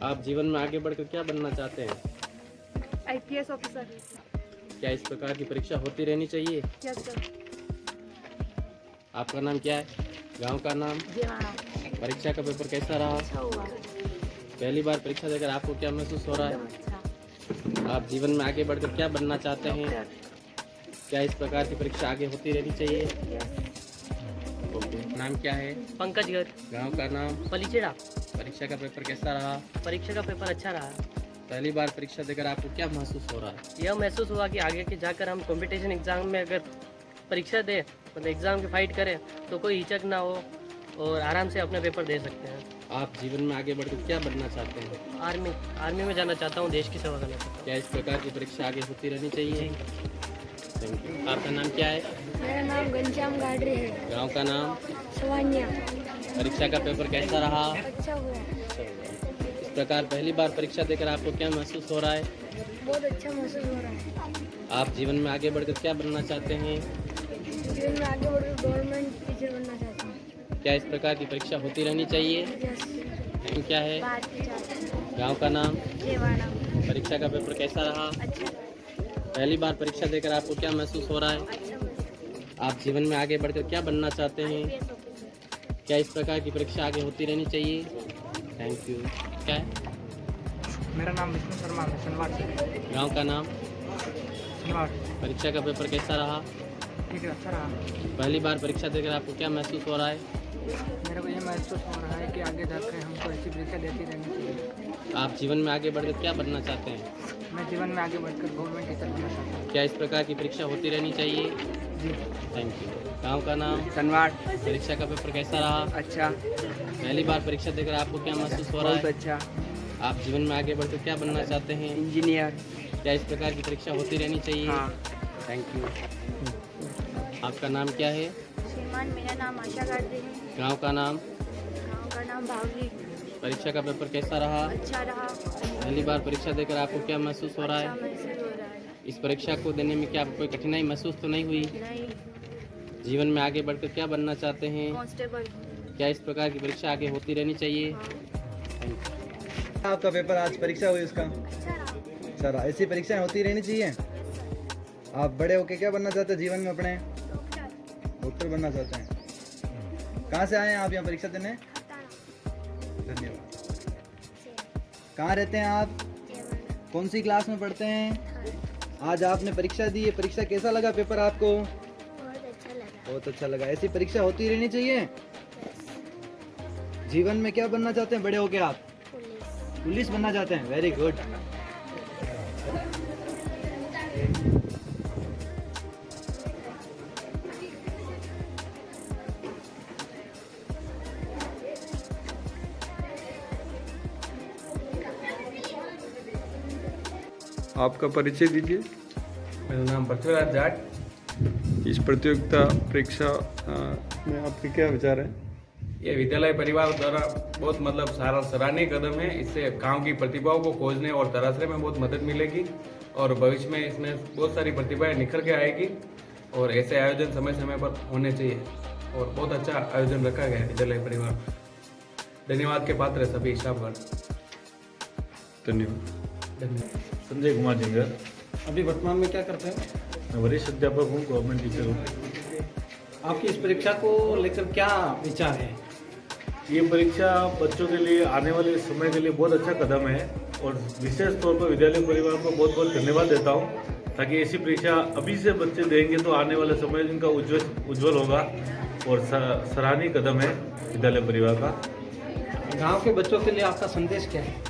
आप जीवन में आगे बढ़कर क्या बनना चाहते हैं? IPS officer. क्या इस प्रकार की परीक्षा होती रहनी चाहिए? Yes sir. आपका नाम क्या है? गांव का नाम? जेवाना। परीक्षा का पेपर कैसा रहा? अच्छा हुआ। पहली बार परीक्षा देकर आपको क्या महसूस हो रहा है? एकदम अच्छा। आप जीवन में आगे बढ़कर क्या बनना चाहते हैं? डॉक्टर। क्या इस प्रकार की परीक्षा आगे होती रहनी चाहिए? यस। ओके। नाम क्या है? पंकज गर, गांव का नाम? पलीचेड़ा। परीक्षा का पेपर कैसा रहा? परीक्षा का पेपर अच्छा रहा। पहली बार परीक्षा देकर आपको क्या महसूस हो रहा है? यह महसूस हुआ कि आगे के जाकर हम कंपटीशन एग्जाम में अगर परीक्षा दें, मतलब एग्जाम की फाइट करें, तो कोई हिचक ना हो और आराम से अपने पेपर दे सकते हैं। आप जीवन में आगे बढ़कर क्या बनना चाहते हैं? आर्मी में जाना चाहता हूँ, देश की सेवा करना चाहता क्या इस प्रकार की परीक्षा आगे होती रहनी चाहिए? Thank you. आपका नाम क्या है? मेरा नाम घनश्याम गाडरे है। गांव का नाम? सवानिया। परीक्षा का पेपर कैसा रहा? अच्छा हुआ। इस प्रकार पहली बार परीक्षा देकर आपको क्या महसूस हो रहा है? बहुत अच्छा महसूस हो रहा है। आप जीवन में आगे बढ़कर क्या बनना चाहते हैं? जीवन में आगे बढ़कर गवर्नमेंट टीचर बनना चाहता हूँ। क्या इस प्रकार की परीक्षा होती रहनी चाहिए? यस। नाम क्या है? भारतीय छात्र। गांव का नाम? जेवाना। परीक्षा का पेपर कैसा रहा? अच्छा। पहली बार परीक्षा देकर आपको क्या महसूस हो रहा है? अच्छा महसूस। आप जीवन में आगे बढ़कर क्या बनना चाहते हैं? IPS officer. क्या इस प्रकार की परीक्षा आगे होती रहनी चाहिए? Thank you. क्या है? मेरा नाम विष्णु शर्मा है, शनिवार से। गांव का नाम? शनिवार। परीक्षा का पेपर कैसा रहा? ठीक है, अच्छा रहा। पहली बार परीक्षा देकर आपको क्या महसूस हो रहा है? मेरे को ये महसूस हो रहा है कि आगे जाकर हमको ऐसी परीक्षा देती रहनी चाहिए। आप जीवन में आगे बढ़कर क्या बनना चाहते हैं? मैं जीवन में आगे बढ़कर गवर्नमेंट टीचर बनना चाहता हूँ। क्या इस प्रकार की परीक्षा होती रहनी चाहिए? जी। Thank you. गांव का नाम? शनिवार। परीक्षा का पेपर कैसा रहा? अच्छा। पहली बार परीक्षा देकर आपको क्या महसूस हो रहा बहुत है? अच्छा। आप जीवन में आगे बढ़कर क्या बनना चाहते हैं? इंजीनियर। क्या इस प्रकार की परीक्षा होती रहनी चाहिए? हाँ। Thank you. आपका नाम क्या है? श्रीमान, मेरा नाम आशा गाडरे है। गांव का नाम? गाँव का नाम भावली। परीक्षा का पेपर कैसा रहा? अच्छा रहा। पहली बार परीक्षा देकर आपको क्या महसूस हो रहा अच्छा है? महसूस हो रहा है। इस परीक्षा को देने में क्या आपको कोई कठिनाई महसूस तो नहीं हुई? नहीं। जीवन में आगे बढ़कर क्या बनना चाहते हैं? कांस्टेबल। क्या इस प्रकार की परीक्षा आगे होती रहनी चाहिए? हाँ। Thank you. आपका पेपर आज परीक्षा हुई उसका? अच्छा रहा। सर ऐसी परीक्षाएं होती रहनी चाहिए। आप बड़े होके क्या बनना चाहते हैं जीवन में अपने? डॉक्टर। डॉक्टर बनना चाहते हैं। कहाँ से आए हैं आप यहाँ परीक्षा देने? धन्यवाद। कहाँ रहते हैं आप? कौन सी क्लास में पढ़ते हैं? आज आपने परीक्षा दी है, परीक्षा कैसा लगा पेपर आपको? बहुत अच्छा लगा। बहुत अच्छा लगा। ऐसी परीक्षा होती रहनी चाहिए। जीवन में क्या बनना चाहते हैं बड़े होके आप? पुलिस। पुलिस बनना चाहते हैं। Very good. आपका परिचय दीजिए। मेरा नाम पृथ्वीराज जाट। इस प्रतियोगिता परीक्षा में आपके क्या विचार हैं? ये विद्यालय परिवार द्वारा बहुत सराहनीय कदम है। इससे गांव की प्रतिभाओं को खोजने और तराशने में बहुत मदद मिलेगी और भविष्य में इसमें बहुत सारी प्रतिभाएं निखर के आएगी और ऐसे आयोजन समय समय पर होने चाहिए और बहुत अच्छा आयोजन रखा गया है विद्यालय परिवार। धन्यवाद के पात्र है सभी स्टाफगण। धन्यवाद। धन्यवाद। संजय कुमार जिंगर। अभी वर्तमान में क्या करते हैं? मैं वरिष्ठ अध्यापक हूँ, गवर्नमेंट टीचर हूँ। आपकी इस परीक्षा को लेकर क्या विचार है? ये परीक्षा बच्चों के लिए आने वाले समय के लिए बहुत अच्छा कदम है और विशेष तौर पर विद्यालय परिवार को बहुत बहुत धन्यवाद देता हूँ, ताकि ऐसी परीक्षा अभी से बच्चे देंगे तो आने वाले समय इनका उज्जवल होगा और सराहनीय कदम है विद्यालय परिवार का। गांव के बच्चों के लिए आपका संदेश क्या है?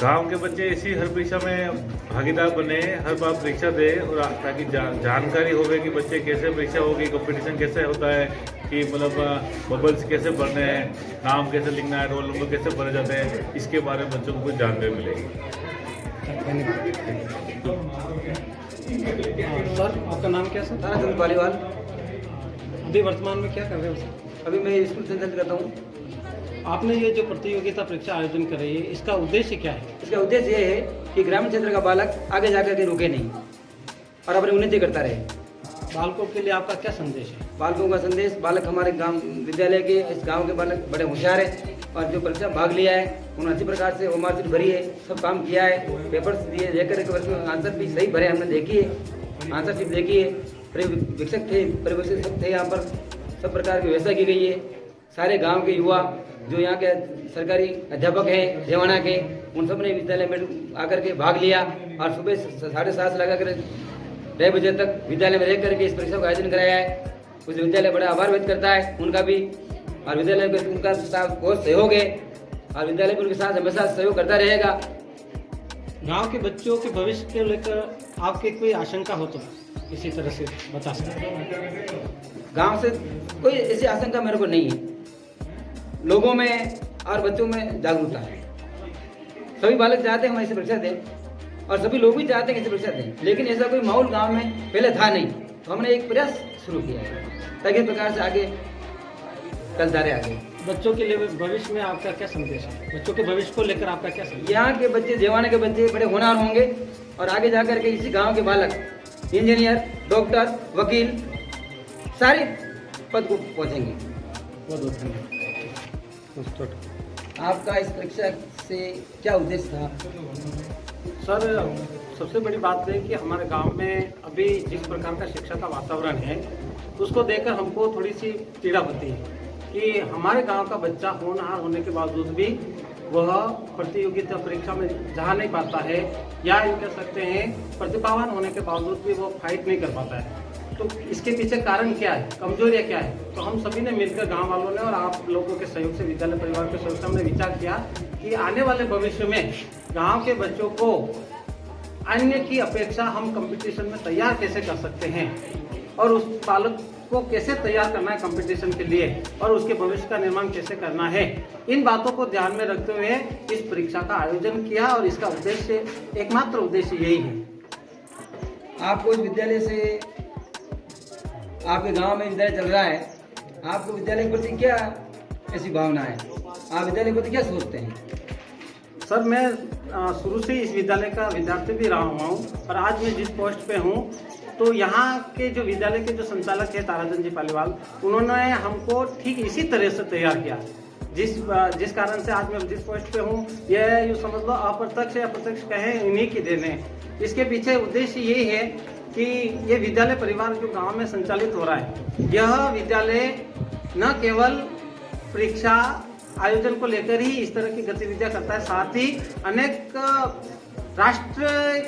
गांव के बच्चे इसी हर परीक्षा में भागीदार बने, हर बार परीक्षा दे और ताकि जानकारी होवे कि बच्चे कैसे परीक्षा होगी, कंपटीशन कैसे होता है, कि बबल्स कैसे भरने हैं, नाम कैसे लिखना है, रोल नंबर कैसे भरे जाते हैं, इसके बारे में बच्चों को कुछ जानकारी मिलेगी। सर, आपका नाम क्या सर? ताराचंद पालीवाल। अभी वर्तमान में क्या कर रहे हो सर? अभी मैं स्कूल संचालित करता हूँ। आपने ये जो प्रतियोगिता परीक्षा आयोजन कर रही है, इसका उद्देश्य क्या है? इसका उद्देश्य ये है कि ग्रामीण क्षेत्र का बालक आगे जाकर के रुके नहीं और अपनी उन्नति करता रहे। बालकों के लिए आपका क्या संदेश है? बालकों का संदेश, बालक हमारे गांव विद्यालय के इस गांव के बालक बड़े होशियार हैं और जो परीक्षा में भाग लिया है उन्होंने अच्छी प्रकार से मार्कशीट भरी है, सब काम किया है, पेपर्स दिए, लेकर एक वर्ष में आंसर भी सही भरे हमने देखी है, आंसर शीट देखी है, परिवीक्षक थे, परिवीक्षक सब थे, यहाँ पर सब प्रकार की व्यवस्था की गई है। सारे गांव के युवा जो यहाँ के सरकारी अध्यापक हैं जेवाना के, उन सब ने विद्यालय में आकर के भाग लिया और सुबह 7:30 से लगा कर 6 बजे तक विद्यालय में रह करके इस परीक्षा का आयोजन कराया है। उस विद्यालय बड़ा आभार व्यक्त करता है उनका भी, और विद्यालय में उनका बहुत सहयोग है और विद्यालय उनके साथ हमेशा सहयोग करता रहेगा। गांव के बच्चों के भविष्य को लेकर आपके कोई आशंका हो तो इसी तरह से बता सकते हैं। गांव से कोई ऐसी आशंका मेरे को नहीं है, लोगों में और बच्चों में जागरूकता है। सभी बालक चाहते हैं हम ऐसी परीक्षा दें और सभी लोग भी चाहते हैं ऐसी परीक्षा दें, लेकिन ऐसा कोई माहौल गांव में पहले था नहीं, तो हमने एक प्रयास शुरू किया है ताकि इस प्रकार से आगे चलता रहे। आगे बच्चों के लिए भविष्य में आपका क्या संदेश है? बच्चों के भविष्य को लेकर आपका क्या संदेश? यहाँ के बच्चे, जेवाना के बच्चे बड़े होनहार होंगे और आगे जाकर के इसी गांव के बालक इंजीनियर, डॉक्टर, वकील सारे पद को पहुँचेंगे। बहुत बहुत धन्यवाद। आपका इस परीक्षा से क्या उद्देश्य था? सर, सबसे बड़ी बात है कि हमारे गांव में अभी जिस प्रकार का शिक्षा का वातावरण है उसको देखकर हमको थोड़ी सी पीड़ा होती है कि हमारे गांव का बच्चा होनहार होने के बावजूद भी वह प्रतियोगिता परीक्षा में जा नहीं पाता है, या यूँ कह सकते हैं प्रतिभावान होने के बावजूद भी वो फाइट नहीं कर पाता है। तो इसके पीछे कारण क्या है, कमजोरियाँ क्या है? तो हम सभी ने मिलकर, गांव वालों ने और आप लोगों के सहयोग से, विद्यालय परिवार के सहयोग से हमने विचार किया कि आने वाले भविष्य में गांव के बच्चों को अन्य की अपेक्षा हम कंपटीशन में तैयार कैसे कर सकते हैं और उस बालक को कैसे तैयार करना है कंपटीशन के लिए और उसके भविष्य का निर्माण कैसे करना है, इन बातों को ध्यान में रखते हुए इस परीक्षा का आयोजन किया और इसका उद्देश्य, एकमात्र उद्देश्य यही है। आपको इस विद्यालय से, आपके गांव में विद्यालय चल रहा है, आपको विद्यालय के प्रति क्या ऐसी भावना है? आप विद्यालय के प्रति क्या सोचते हैं? सर, मैं शुरू से इस विद्यालय का विद्यार्थी भी रहा हुआ हूँ और आज मैं जिस पोस्ट पे हूँ तो यहाँ के जो विद्यालय के जो संचालक है ताराचंद जी पालीवाल, उन्होंने हमको ठीक इसी तरह से तैयार किया। जिस कारण से आज मैं जिस पोस्ट पे हूँ, यह यूँ समझ लो अप्रत्यक्ष या प्रत्यक्ष कहें इन्हीं की देन है। इसके पीछे उद्देश्य यही है कि ये विद्यालय परिवार जो गांव में संचालित हो रहा है, यह विद्यालय न केवल परीक्षा आयोजन को लेकर ही इस तरह की गतिविधियां करता है, साथ ही अनेक राष्ट्र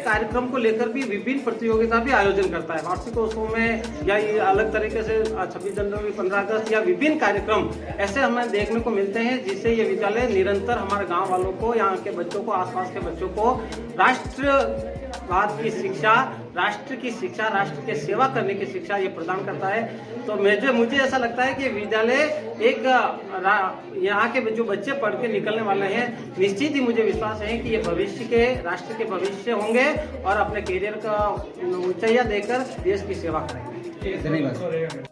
कार्यक्रम को लेकर भी विभिन्न प्रतियोगिता भी आयोजन करता है। वार्षिकोत्सव में या ये अलग तरीके से 26 जनवरी, 15 अगस्त या विभिन्न कार्यक्रम ऐसे हमें देखने को मिलते हैं, जिससे ये विद्यालय निरंतर हमारे गांव वालों को, यहाँ के बच्चों को, आसपास के बच्चों को राष्ट्रवाद की शिक्षा, राष्ट्र की शिक्षा, राष्ट्र के सेवा करने की शिक्षा ये प्रदान करता है। तो मुझे ऐसा लगता है कि विद्यालय एक यहाँ के जो बच्चे पढ़ के निकलने वाले हैं, निश्चित ही मुझे विश्वास है कि ये भविष्य के, राष्ट्र के भविष्य होंगे और अपने करियर का ऊंचाइयां देकर देश की सेवा करेंगे। धन्यवाद।